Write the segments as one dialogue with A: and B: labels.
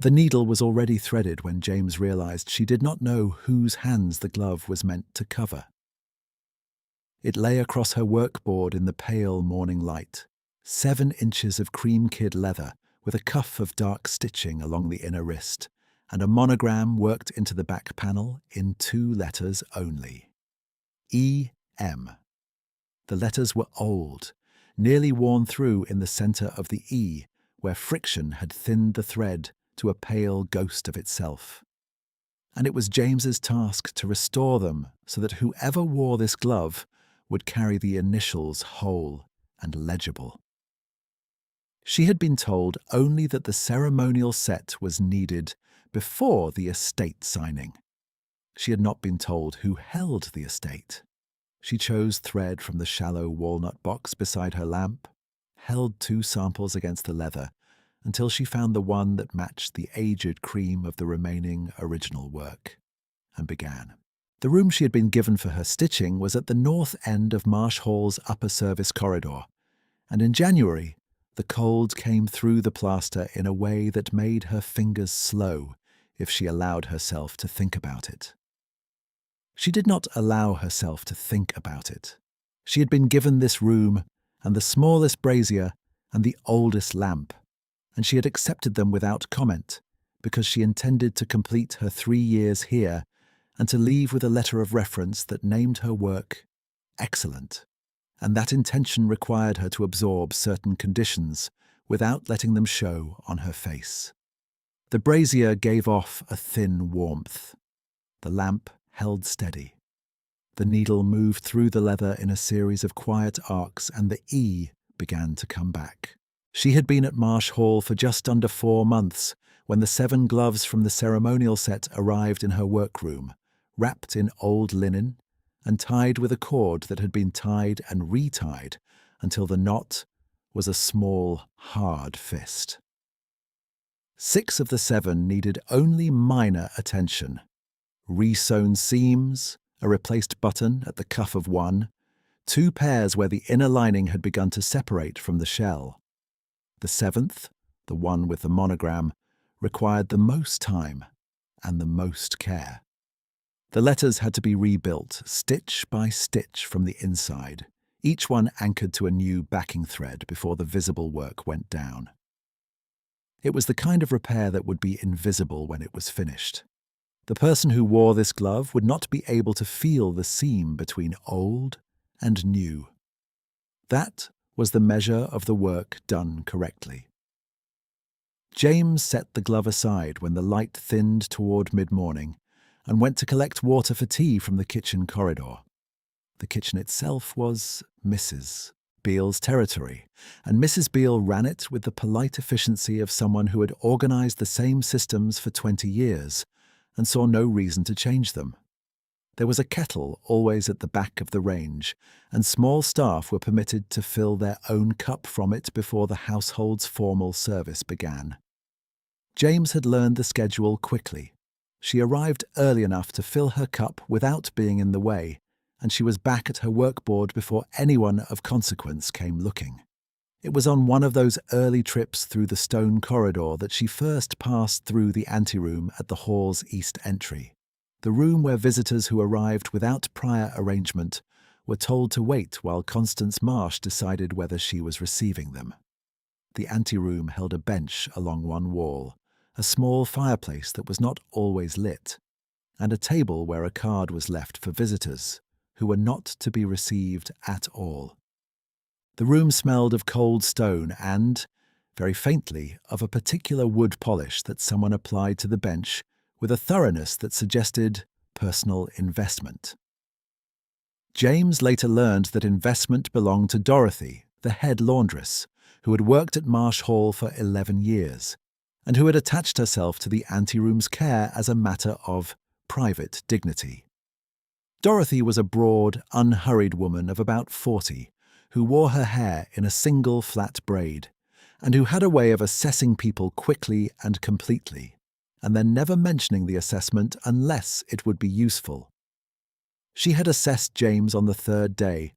A: The needle was already threaded when James realized she did not know whose hands the glove was meant to cover. It lay across her workboard in the pale morning light, 7 inches of cream kid leather with a cuff of dark stitching along the inner wrist, and a monogram worked into the back panel in 2 letters only. E.M. The letters were old, nearly worn through in the center of the E, where friction had thinned the thread to a pale ghost of itself. And it was James's task to restore them so that whoever wore this glove would carry the initials whole and legible. She had been told only that the ceremonial set was needed before the estate signing. She had not been told who held the estate. She chose thread from the shallow walnut box beside her lamp, held 2 samples against the leather, until she found the one that matched the aged cream of the remaining original work, and began. The room she had been given for her stitching was at the north end of Marsh Hall's upper service corridor, and in January, the cold came through the plaster in a way that made her fingers slow if she allowed herself to think about it. She did not allow herself to think about it. She had been given this room and the smallest brazier and the oldest lamp, and she had accepted them without comment because she intended to complete her 3 years here and to leave with a letter of reference that named her work excellent, and that intention required her to absorb certain conditions without letting them show on her face. The brazier gave off a thin warmth. The lamp held steady. The needle moved through the leather in a series of quiet arcs, and the E began to come back. She had been at Marsh Hall for just under 4 months when the 7 gloves from the ceremonial set arrived in her workroom, wrapped in old linen and tied with a cord that had been tied and retied until the knot was a small, hard fist. 6 of the 7 needed only minor attention. Resewn seams, a replaced button at the cuff of one, 2 pairs where the inner lining had begun to separate from the shell. The 7th, the one with the monogram, required the most time and the most care. The letters had to be rebuilt, stitch by stitch from the inside, each one anchored to a new backing thread before the visible work went down. It was the kind of repair that would be invisible when it was finished. The person who wore this glove would not be able to feel the seam between old and new. That was the measure of the work done correctly. James set the glove aside when the light thinned toward mid-morning and went to collect water for tea from the kitchen corridor. The kitchen itself was Mrs. Beale's territory, and Mrs. Beale ran it with the polite efficiency of someone who had organized the same systems for 20 years and saw no reason to change them. There was a kettle always at the back of the range, and small staff were permitted to fill their own cup from it before the household's formal service began. James had learned the schedule quickly. She arrived early enough to fill her cup without being in the way, and she was back at her workboard before anyone of consequence came looking. It was on one of those early trips through the stone corridor that she first passed through the anteroom at the hall's east entry, the room where visitors who arrived without prior arrangement were told to wait while Constance Marsh decided whether she was receiving them. The anteroom held a bench along one wall, a small fireplace that was not always lit, and a table where a card was left for visitors who were not to be received at all. The room smelled of cold stone and, very faintly, of a particular wood polish that someone applied to the bench with a thoroughness that suggested personal investment. James later learned that investment belonged to Dorothy, the head laundress, who had worked at Marsh Hall for 11 years, and who had attached herself to the anteroom's care as a matter of private dignity. Dorothy was a broad, unhurried woman of about 40, who wore her hair in a single flat braid, and who had a way of assessing people quickly and completely, and then never mentioning the assessment unless it would be useful. She had assessed James on the 3rd day,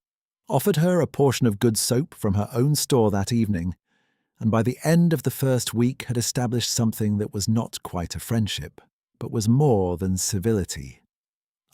A: offered her a portion of good soap from her own store that evening, and by the end of the first week had established something that was not quite a friendship, but was more than civility.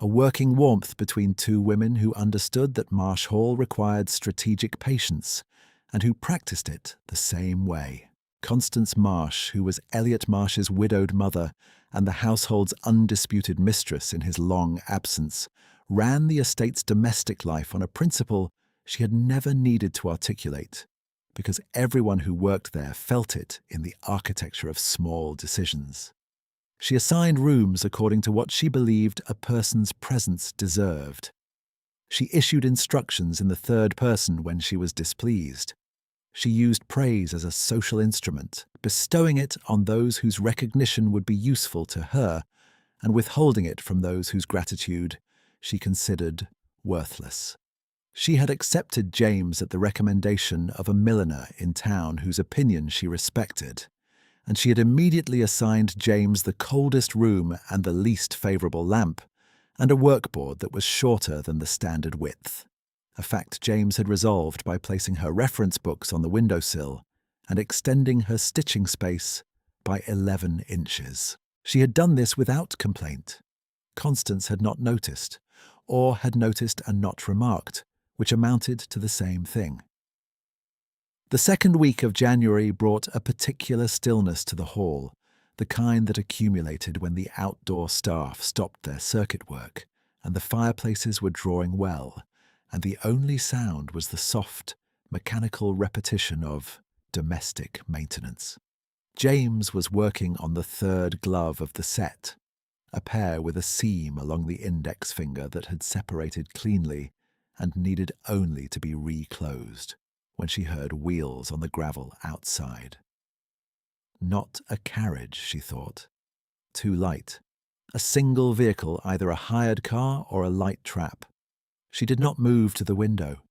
A: A working warmth between two women who understood that Marsh Hall required strategic patience and who practiced it the same way. Constance Marsh, who was Elliot Marsh's widowed mother and the household's undisputed mistress in his long absence, ran the estate's domestic life on a principle she had never needed to articulate, because everyone who worked there felt it in the architecture of small decisions. She assigned rooms according to what she believed a person's presence deserved. She issued instructions in the third person when she was displeased. She used praise as a social instrument, bestowing it on those whose recognition would be useful to her and withholding it from those whose gratitude she considered worthless. She had accepted James at the recommendation of a milliner in town whose opinion she respected, and she had immediately assigned James the coldest room and the least favourable lamp, and a workboard that was shorter than the standard width, a fact James had resolved by placing her reference books on the windowsill and extending her stitching space by 11 inches. She had done this without complaint. Constance had not noticed, or had noticed and not remarked, which amounted to the same thing. The second week of January brought a particular stillness to the hall, the kind that accumulated when the outdoor staff stopped their circuit work and the fireplaces were drawing well, and the only sound was the soft, mechanical repetition of domestic maintenance. James was working on the third glove of the set, a pair with a seam along the index finger that had separated cleanly and needed only to be reclosed, when she heard wheels on the gravel outside. Not a carriage, she thought. Too light. A single vehicle, either a hired car or a light trap. She did not move to the window.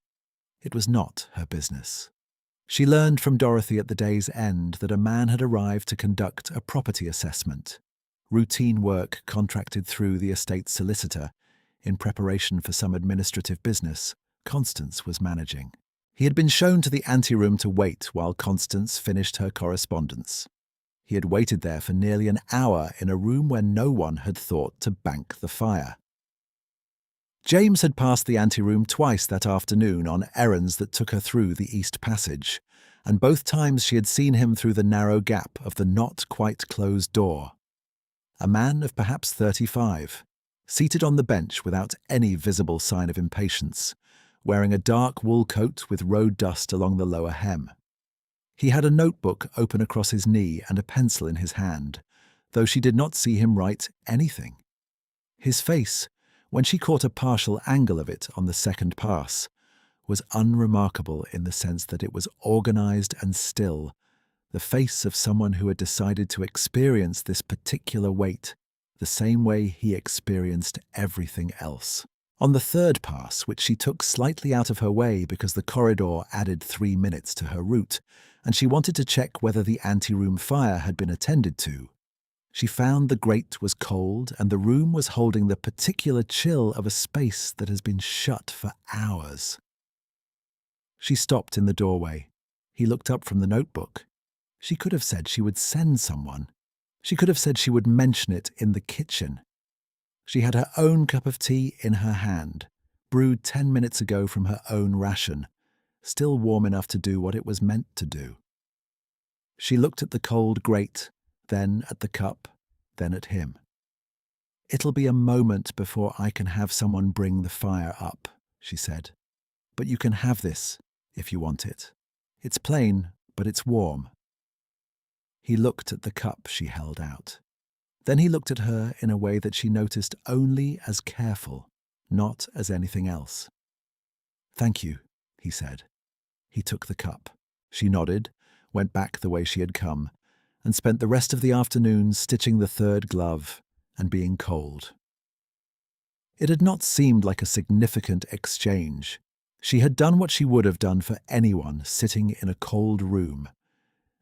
A: It was not her business. She learned from Dorothy at the day's end that a man had arrived to conduct a property assessment, routine work contracted through the estate's solicitor, in preparation for some administrative business Constance was managing. He had been shown to the anteroom to wait while Constance finished her correspondence. He had waited there for nearly an hour in a room where no one had thought to bank the fire. James had passed the anteroom twice that afternoon on errands that took her through the East Passage, and both times she had seen him through the narrow gap of the not quite closed door. A man of perhaps 35, seated on the bench without any visible sign of impatience, wearing a dark wool coat with road dust along the lower hem. He had a notebook open across his knee and a pencil in his hand, though she did not see him write anything. His face, when she caught a partial angle of it on the second pass, was unremarkable in the sense that it was organized and still, the face of someone who had decided to experience this particular weight the same way he experienced everything else. On the third pass, which she took slightly out of her way because the corridor added 3 minutes to her route, and she wanted to check whether the anteroom fire had been attended to, she found the grate was cold and the room was holding the particular chill of a space that has been shut for hours. She stopped in the doorway. He looked up from the notebook. She could have said she would send someone. She could have said she would mention it in the kitchen. She had her own cup of tea in her hand, brewed 10 minutes ago from her own ration, still warm enough to do what it was meant to do. She looked at the cold grate, then at the cup, then at him. "It'll be a moment before I can have someone bring the fire up," she said. "But you can have this, if you want it. It's plain, but it's warm." He looked at the cup she held out. Then he looked at her in a way that she noticed only as careful, not as anything else. "Thank you," he said. He took the cup. She nodded, went back the way she had come, and spent the rest of the afternoon stitching the third glove and being cold. It had not seemed like a significant exchange. She had done what she would have done for anyone sitting in a cold room,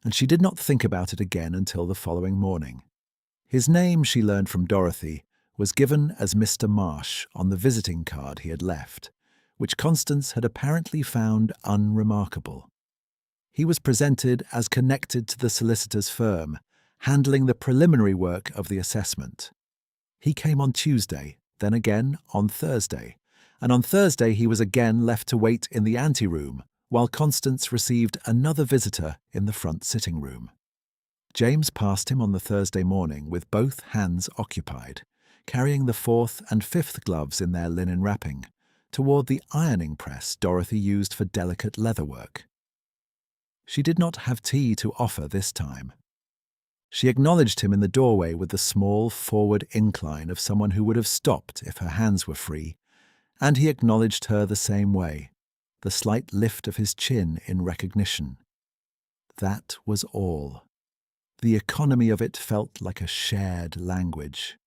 A: and she did not think about it again until the following morning. His name, she learned from Dorothy, was given as Mr. Marsh on the visiting card he had left, which Constance had apparently found unremarkable. He was presented as connected to the solicitor's firm, handling the preliminary work of the assessment. He came on Tuesday, then again on Thursday, and on Thursday he was again left to wait in the anteroom, while Constance received another visitor in the front sitting room. James passed him on the Thursday morning with both hands occupied, carrying the fourth and fifth gloves in their linen wrapping, toward the ironing press Dorothy used for delicate leatherwork. She did not have tea to offer this time. She acknowledged him in the doorway with the small forward incline of someone who would have stopped if her hands were free, and he acknowledged her the same way, the slight lift of his chin in recognition. That was all. The economy of it felt like a shared language.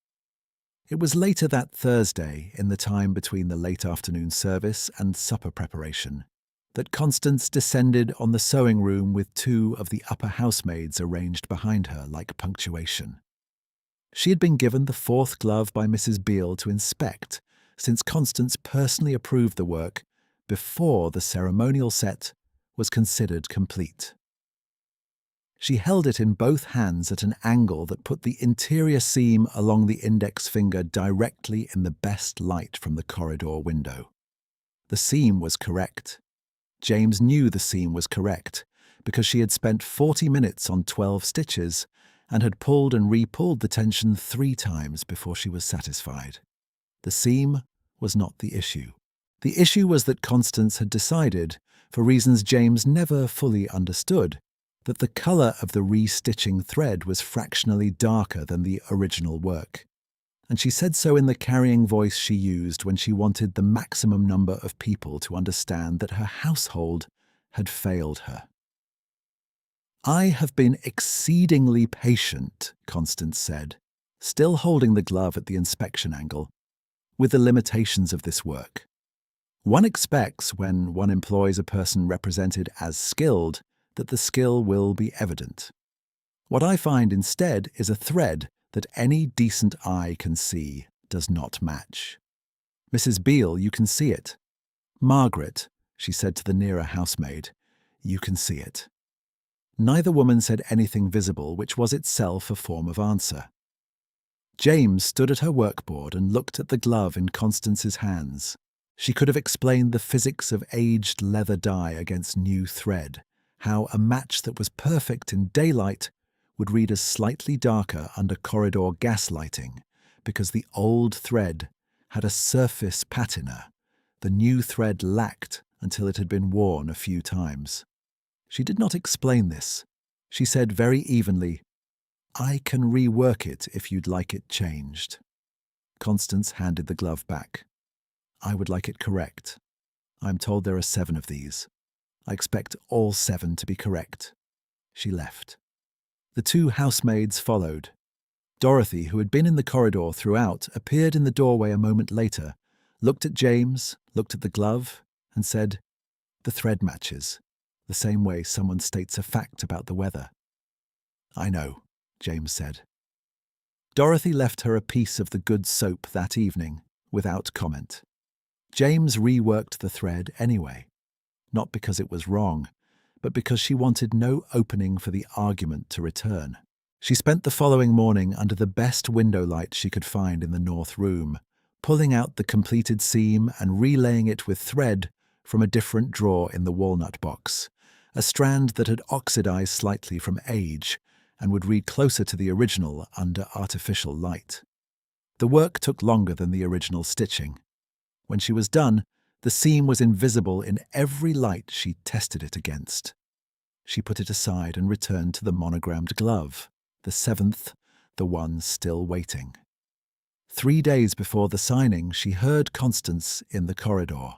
A: It was later that Thursday, in the time between the late afternoon service and supper preparation, that Constance descended on the sewing room with two of the upper housemaids arranged behind her like punctuation. She had been given the fourth glove by Mrs. Beale to inspect, since Constance personally approved the work before the ceremonial set was considered complete. She held it in both hands at an angle that put the interior seam along the index finger directly in the best light from the corridor window. The seam was correct. James knew the seam was correct because she had spent 40 minutes on 12 stitches and had pulled and re-pulled the tension 3 times before she was satisfied. The seam was not the issue. The issue was that Constance had decided, for reasons James never fully understood, that the colour of the re-stitching thread was fractionally darker than the original work, and she said so in the carrying voice she used when she wanted the maximum number of people to understand that her household had failed her. "I have been exceedingly patient," Constance said, still holding the glove at the inspection angle, "with the limitations of this work. One expects, when one employs a person represented as skilled, that the skill will be evident. What I find instead is a thread that any decent eye can see does not match. Mrs. Beale, you can see it. Margaret," she said to the nearer housemaid, "you can see it." Neither woman said anything visible, which was itself a form of answer. James stood at her workboard and looked at the glove in Constance's hands. She could have explained the physics of aged leather dye against new thread, how a match that was perfect in daylight would read as slightly darker under corridor gas lighting, because the old thread had a surface patina the new thread lacked until it had been worn a few times. She did not explain this. She said very evenly, "I can rework it if you'd like it changed." Constance handed the glove back. "I would like it correct. I'm told there are 7 of these. I expect all 7 to be correct." She left. The 2 housemaids followed. Dorothy, who had been in the corridor throughout, appeared in the doorway a moment later, looked at James, looked at the glove, and said, "The thread matches, the same way someone states a fact about the weather." "I know," James said. Dorothy left her a piece of the good soap that evening, without comment. James reworked the thread anyway, not because it was wrong, but because she wanted no opening for the argument to return. She spent the following morning under the best window light she could find in the north room, pulling out the completed seam and relaying it with thread from a different drawer in the walnut box, a strand that had oxidized slightly from age and would read closer to the original under artificial light. The work took longer than the original stitching. When she was done, the seam was invisible in every light she tested it against. She put it aside and returned to the monogrammed glove, the 7th, the one still waiting. 3 days before the signing, she heard Constance in the corridor.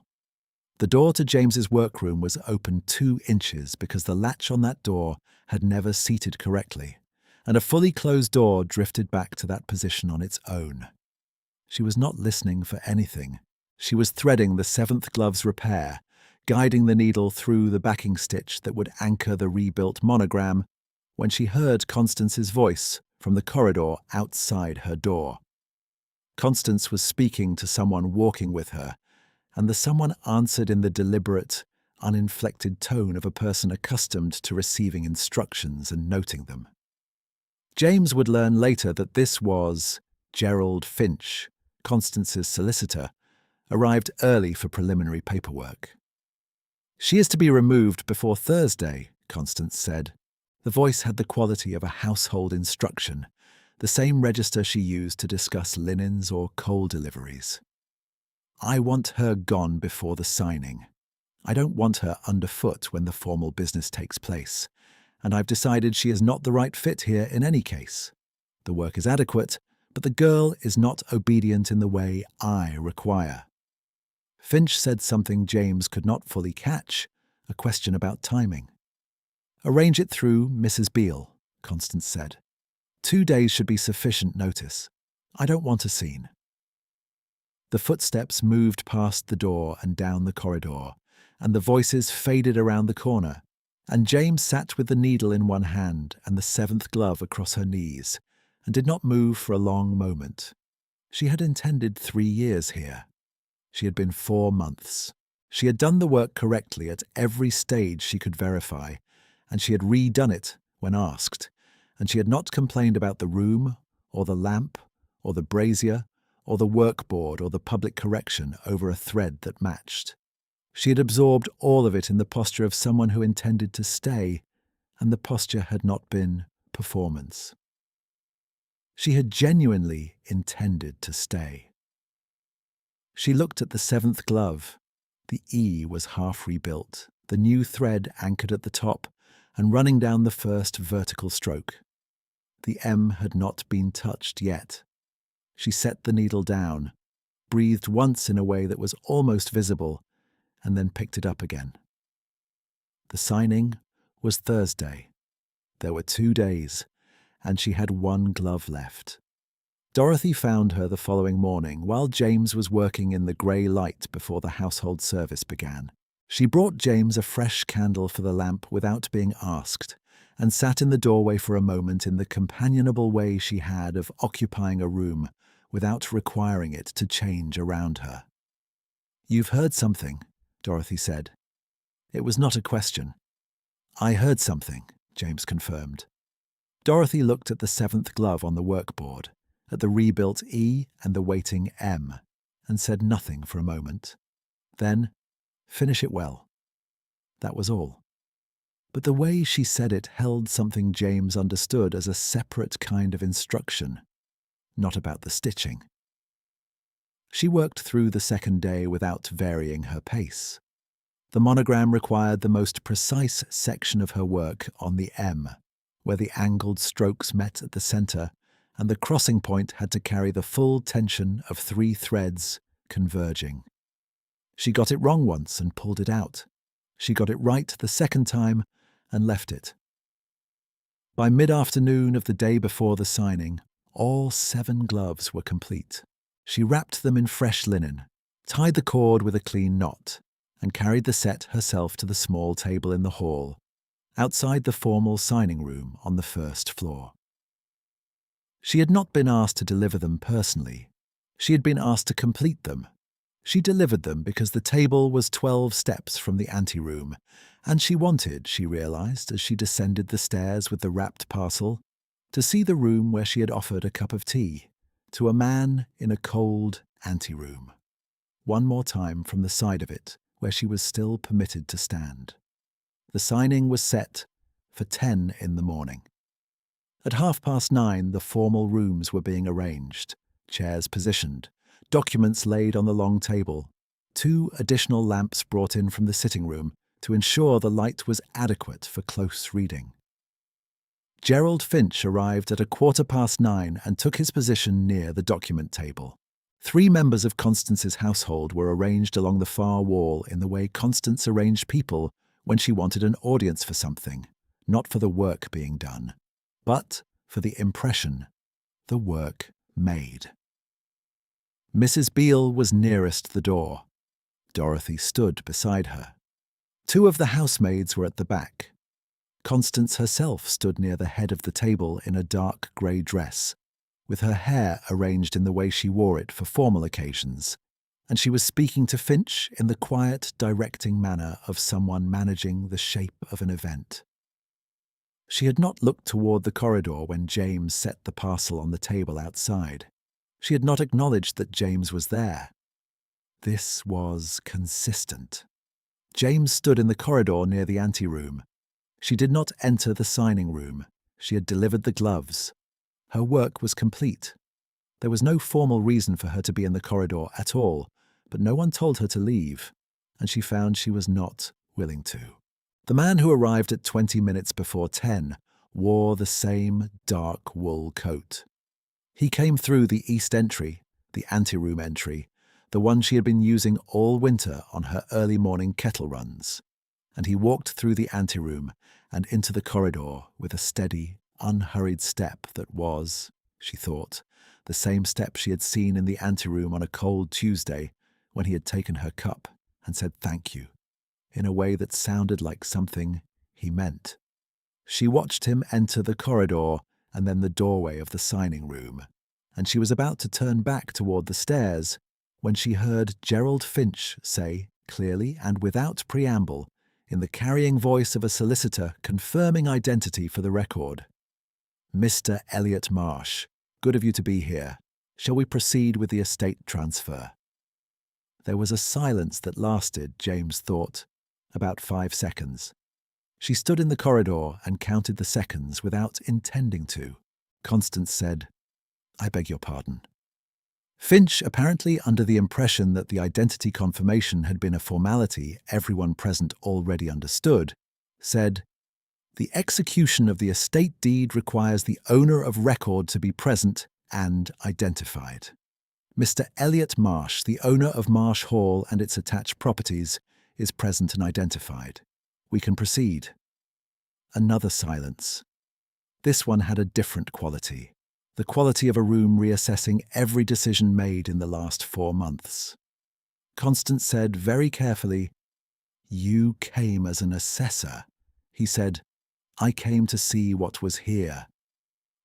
A: The door to James's workroom was open 2 inches because the latch on that door had never seated correctly, and a fully closed door drifted back to that position on its own. She was not listening for anything. She was threading the 7th glove's repair, guiding the needle through the backing stitch that would anchor the rebuilt monogram, when she heard Constance's voice from the corridor outside her door. Constance was speaking to someone walking with her, and the someone answered in the deliberate, uninflected tone of a person accustomed to receiving instructions and noting them. James would learn later that this was Gerald Finch, Constance's solicitor, arrived early for preliminary paperwork. "She is to be removed before Thursday," Constance said. The voice had the quality of a household instruction, the same register she used to discuss linens or coal deliveries. "I want her gone before the signing. I don't want her underfoot when the formal business takes place, and I've decided she is not the right fit here in any case. The work is adequate, but the girl is not obedient in the way I require." Finch said something James could not fully catch, a question about timing. "Arrange it through Mrs. Beale," Constance said. 2 days should be sufficient notice. I don't want a scene." The footsteps moved past the door and down the corridor, and the voices faded around the corner, and James sat with the needle in one hand and the 7th glove across her knees, and did not move for a long moment. She had intended 3 years here. She had been 4 months. She had done the work correctly at every stage she could verify, and she had redone it when asked, and she had not complained about the room, or the lamp, or the brazier, or the workboard, or the public correction over a thread that matched. She had absorbed all of it in the posture of someone who intended to stay, and the posture had not been performance. She had genuinely intended to stay. She looked at the 7th glove. The E was half rebuilt, the new thread anchored at the top and running down the first vertical stroke. The M had not been touched yet. She set the needle down, breathed once in a way that was almost visible, and then picked it up again. The signing was Thursday. There were 2 days, and she had 1 glove left. Dorothy found her the following morning while James was working in the grey light before the household service began. She brought James a fresh candle for the lamp without being asked, and sat in the doorway for a moment in the companionable way she had of occupying a room without requiring it to change around her. "You've heard something," Dorothy said. It was not a question. "I heard something," James confirmed. Dorothy looked at the 7th glove on the workboard, at the rebuilt E and the waiting M, and said nothing for a moment. Then, "Finish it well." That was all. But the way she said it held something James understood as a separate kind of instruction, not about the stitching. She worked through the 2nd day without varying her pace. The monogram required the most precise section of her work on the M, where the angled strokes met at the centre, and the crossing point had to carry the full tension of 3 threads converging. She got it wrong once and pulled it out. She got it right the 2nd time and left it. By mid-afternoon of the day before the signing, all 7 gloves were complete. She wrapped them in fresh linen, tied the cord with a clean knot, and carried the set herself to the small table in the hall, outside the formal signing room on the 1st floor. She had not been asked to deliver them personally. She had been asked to complete them. She delivered them because the table was 12 steps from the anteroom, and she wanted, she realized as she descended the stairs with the wrapped parcel, to see the room where she had offered a cup of tea to a man in a cold anteroom. One more time from the side of it, where she was still permitted to stand. The signing was set for 10 in the morning. At 9:30, the formal rooms were being arranged, chairs positioned, documents laid on the long table, 2 additional lamps brought in from the sitting room to ensure the light was adequate for close reading. Gerald Finch arrived at 9:15 and took his position near the document table. 3 members of Constance's household were arranged along the far wall in the way Constance arranged people when she wanted an audience for something, not for the work being done, but for the impression the work made. Mrs. Beale was nearest the door. Dorothy stood beside her. 2 of the housemaids were at the back. Constance herself stood near the head of the table in a dark grey dress, with her hair arranged in the way she wore it for formal occasions, and she was speaking to Finch in the quiet, directing manner of someone managing the shape of an event. She had not looked toward the corridor when James set the parcel on the table outside. She had not acknowledged that James was there. This was consistent. James stood in the corridor near the anteroom. She did not enter the signing room. She had delivered the gloves. Her work was complete. There was no formal reason for her to be in the corridor at all, but no one told her to leave, and she found she was not willing to. The man who arrived at 20 minutes before 10 wore the same dark wool coat. He came through the east entry, the anteroom entry, the one she had been using all winter on her early morning kettle runs, and he walked through the anteroom and into the corridor with a steady, unhurried step that was, she thought, the same step she had seen in the anteroom on a cold Tuesday when he had taken her cup and said thank you, in a way that sounded like something he meant. She watched him enter the corridor and then the doorway of the signing room, and she was about to turn back toward the stairs when she heard Gerald Finch say, clearly and without preamble, in the carrying voice of a solicitor confirming identity for the record, "Mr. Elliot Marsh, good of you to be here. Shall we proceed with the estate transfer?" There was a silence that lasted, James thought, about 5 seconds. She stood in the corridor and counted the seconds without intending to. Constance said, "I beg your pardon." Finch, apparently under the impression that the identity confirmation had been a formality everyone present already understood, said, "The execution of the estate deed requires the owner of record to be present and identified. Mr. Elliot Marsh, the owner of Marsh Hall and its attached properties, is present and identified. We can proceed." Another silence. This one had a different quality, the quality of a room reassessing every decision made in the last 4 months. Constance said very carefully, "You came as an assessor." He said, "I came to see what was here."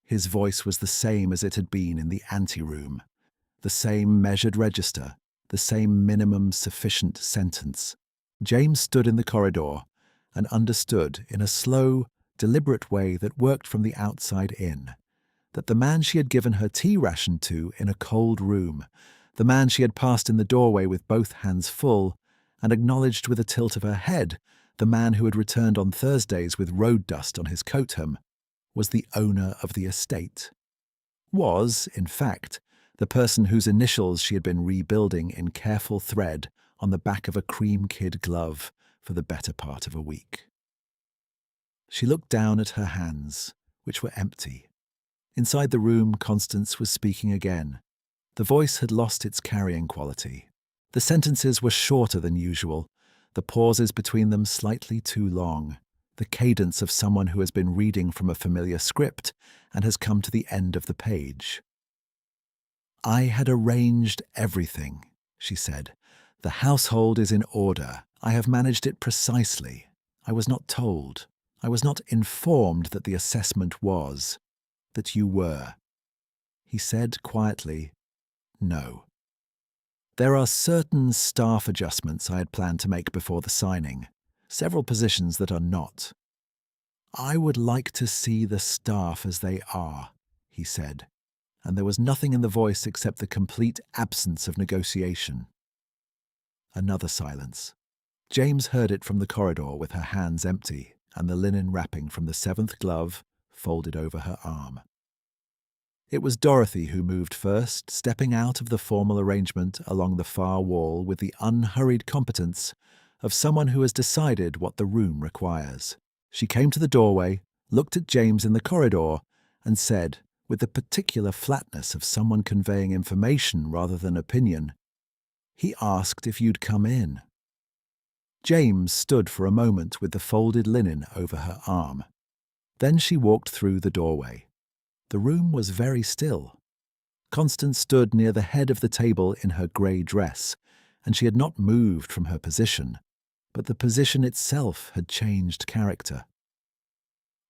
A: His voice was the same as it had been in the anteroom, the same measured register, the same minimum sufficient sentence. James stood in the corridor and understood in a slow, deliberate way that worked from the outside in, that the man she had given her tea ration to in a cold room, the man she had passed in the doorway with both hands full, and acknowledged with a tilt of her head, the man who had returned on Thursdays with road dust on his coat hem, was the owner of the estate. Was, in fact, the person whose initials she had been rebuilding in careful thread on the back of a cream kid glove for the better part of a week. She looked down at her hands, which were empty. Inside the room, Constance was speaking again. The voice had lost its carrying quality. The sentences were shorter than usual, the pauses between them slightly too long, the cadence of someone who has been reading from a familiar script and has come to the end of the page. "I had arranged everything," she said. "The household is in order. I have managed it precisely. I was not told. I was not informed that the assessment was, that you were." He said quietly, "No. There are certain staff adjustments I had planned to make before the signing, several positions that are not. I would like to see the staff as they are," he said, and there was nothing in the voice except the complete absence of negotiation. Another silence. James heard it from the corridor with her hands empty and the linen wrapping from the 7th glove folded over her arm. It was Dorothy who moved first, stepping out of the formal arrangement along the far wall with the unhurried competence of someone who has decided what the room requires. She came to the doorway, looked at James in the corridor, and said, with the particular flatness of someone conveying information rather than opinion, "He asked if you'd come in." James stood for a moment with the folded linen over her arm. Then she walked through the doorway. The room was very still. Constance stood near the head of the table in her grey dress, and she had not moved from her position, but the position itself had changed character.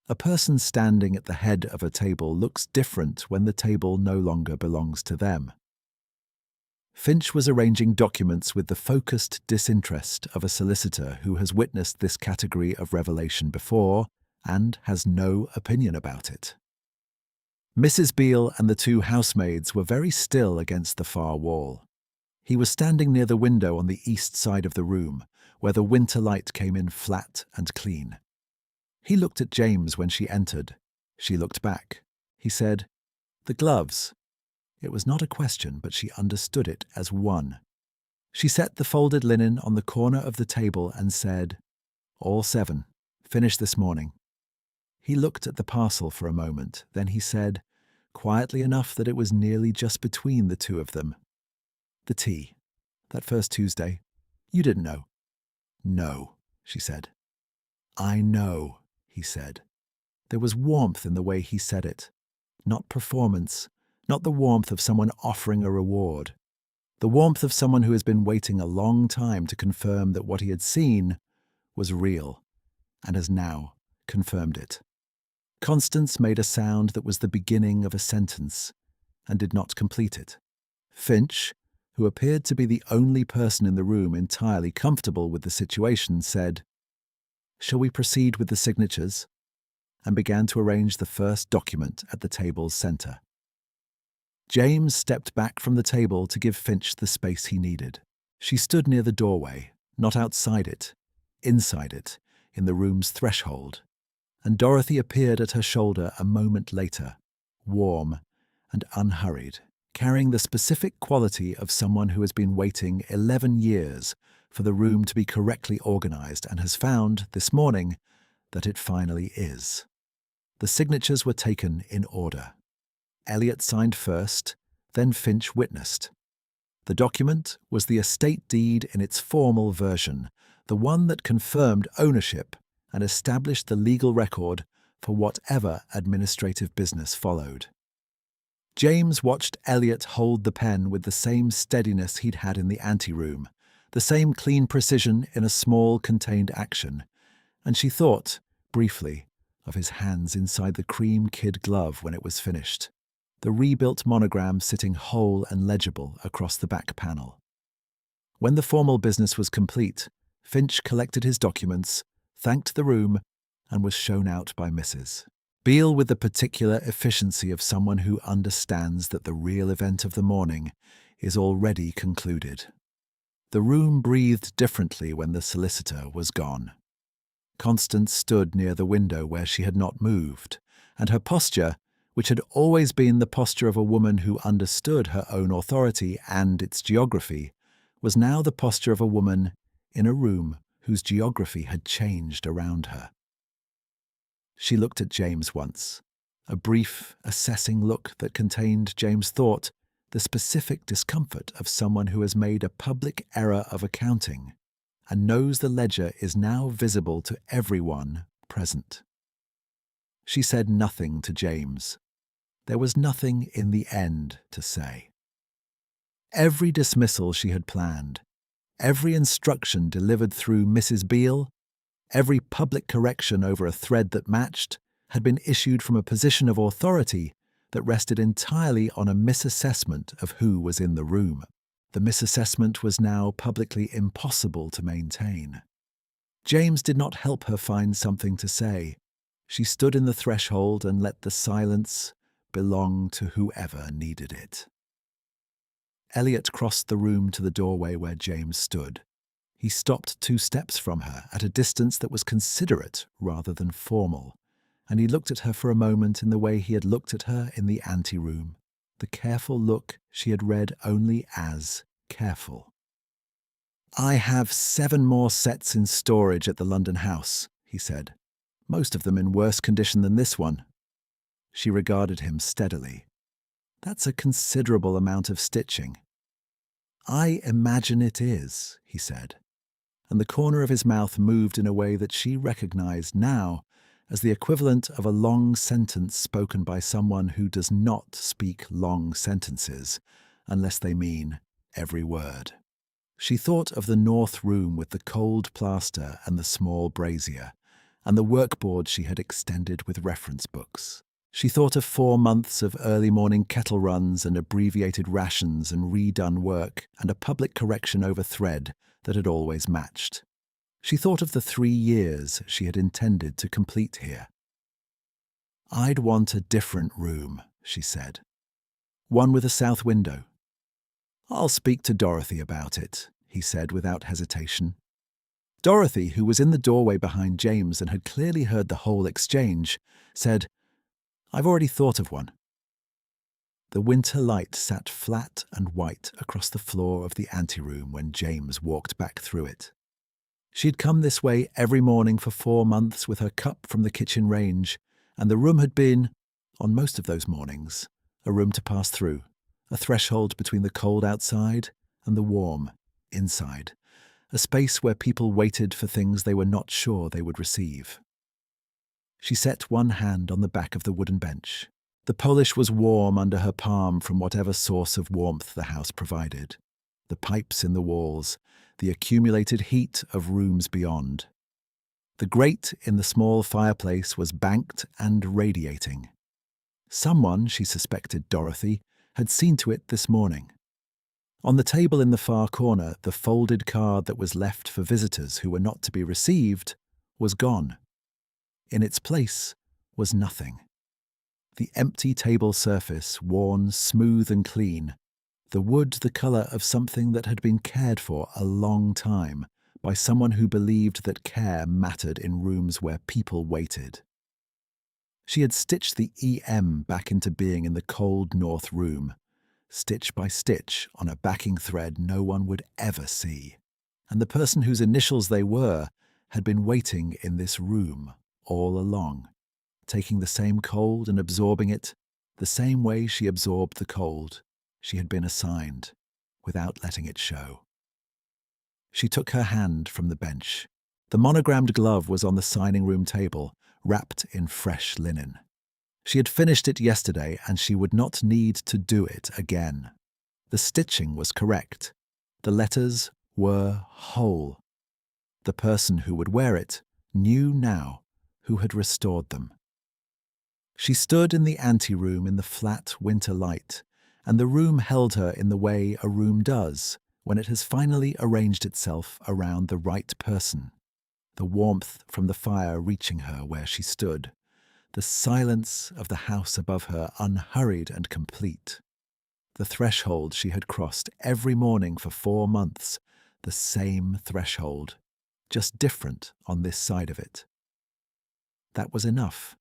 A: A person standing at the head of a table looks different when the table no longer belongs to them. Finch was arranging documents with the focused disinterest of a solicitor who has witnessed this category of revelation before and has no opinion about it. Mrs. Beale and the two housemaids were very still against the far wall. He was standing near the window on the east side of the room, where the winter light came in flat and clean. He looked at James when she entered. She looked back. He said, "The gloves." It was not a question, but she understood it as one. She set the folded linen on the corner of the table and said, "All 7. Finished this morning." He looked at the parcel for a moment. Then he said, quietly enough that it was nearly just between the two of them, "The tea. That first Tuesday. You didn't know." "No," she said. "I know," he said. There was warmth in the way he said it. Not performance, not the warmth of someone offering a reward. The warmth of someone who has been waiting a long time to confirm that what he had seen was real, and has now confirmed it. Constance made a sound that was the beginning of a sentence, and did not complete it. Finch, who appeared to be the only person in the room entirely comfortable with the situation, said, "Shall we proceed with the signatures?" and began to arrange the first document at the table's centre. James stepped back from the table to give Finch the space he needed. She stood near the doorway, not outside it, inside it, in the room's threshold, and Dorothy appeared at her shoulder a moment later, warm and unhurried, carrying the specific quality of someone who has been waiting 11 years for the room to be correctly organized and has found, this morning, that it finally is. The signatures were taken in order. Elliot signed first, then Finch witnessed. The document was the estate deed in its formal version, the one that confirmed ownership and established the legal record for whatever administrative business followed. James watched Elliot hold the pen with the same steadiness he'd had in the anteroom, the same clean precision in a small contained action, and she thought, briefly, of his hands inside the cream kid glove when it was finished, the rebuilt monogram sitting whole and legible across the back panel. When the formal business was complete, Finch collected his documents, thanked the room, and was shown out by Mrs. Beale with the particular efficiency of someone who understands that the real event of the morning is already concluded. The room breathed differently when the solicitor was gone. Constance stood near the window where she had not moved, and her posture, which had always been the posture of a woman who understood her own authority and its geography, was now the posture of a woman in a room whose geography had changed around her. She looked at James once, a brief, assessing look that contained, James thought, the specific discomfort of someone who has made a public error of accounting and knows the ledger is now visible to everyone present. She said nothing to James. There was nothing in the end to say. Every dismissal she had planned, every instruction delivered through Mrs. Beale, every public correction over a thread that matched, had been issued from a position of authority that rested entirely on a misassessment of who was in the room. The misassessment was now publicly impossible to maintain. James did not help her find something to say. She stood in the threshold and let the silence belong to whoever needed it. Elliot crossed the room to the doorway where James stood. He stopped 2 steps from her, at a distance that was considerate rather than formal, and he looked at her for a moment in the way he had looked at her in the anteroom, the careful look she had read only as careful. "I have 7 more sets in storage at the London house," he said, "most of them in worse condition than this one." She regarded him steadily. "That's a considerable amount of stitching." "I imagine it is," he said, and the corner of his mouth moved in a way that she recognized now as the equivalent of a long sentence spoken by someone who does not speak long sentences unless they mean every word. She thought of the north room with the cold plaster and the small brazier, and the workboard she had extended with reference books. She thought of 4 months of early morning kettle runs and abbreviated rations and redone work and a public correction over thread that had always matched. She thought of the 3 years she had intended to complete here. "I'd want a different room," she said. "One with a south window." "I'll speak to Dorothy about it," he said without hesitation. Dorothy, who was in the doorway behind James and had clearly heard the whole exchange, said, "I've already thought of one." The winter light sat flat and white across the floor of the anteroom when James walked back through it. She had come this way every morning for 4 months with her cup from the kitchen range, and the room had been, on most of those mornings, a room to pass through, a threshold between the cold outside and the warm inside, a space where people waited for things they were not sure they would receive. She set one hand on the back of the wooden bench. The polish was warm under her palm from whatever source of warmth the house provided. The pipes in the walls, the accumulated heat of rooms beyond. The grate in the small fireplace was banked and radiating. Someone, she suspected Dorothy, had seen to it this morning. On the table in the far corner, the folded card that was left for visitors who were not to be received was gone. In its place was nothing. The empty table surface, worn smooth and clean, the wood the colour of something that had been cared for a long time by someone who believed that care mattered in rooms where people waited. She had stitched the EM back into being in the cold north room, stitch by stitch on a backing thread no one would ever see, and the person whose initials they were had been waiting in this room all along, taking the same cold and absorbing it the same way she absorbed the cold she had been assigned, without letting it show. She took her hand from the bench. The monogrammed glove was on the signing room table, wrapped in fresh linen. She had finished it yesterday, and she would not need to do it again. The stitching was correct. The letters were whole. The person who would wear it knew now who had restored them. She stood in the anteroom in the flat winter light, and the room held her in the way a room does when it has finally arranged itself around the right person, the warmth from the fire reaching her where she stood, the silence of the house above her unhurried and complete, the threshold she had crossed every morning for 4 months, the same threshold, just different on this side of it. That was enough.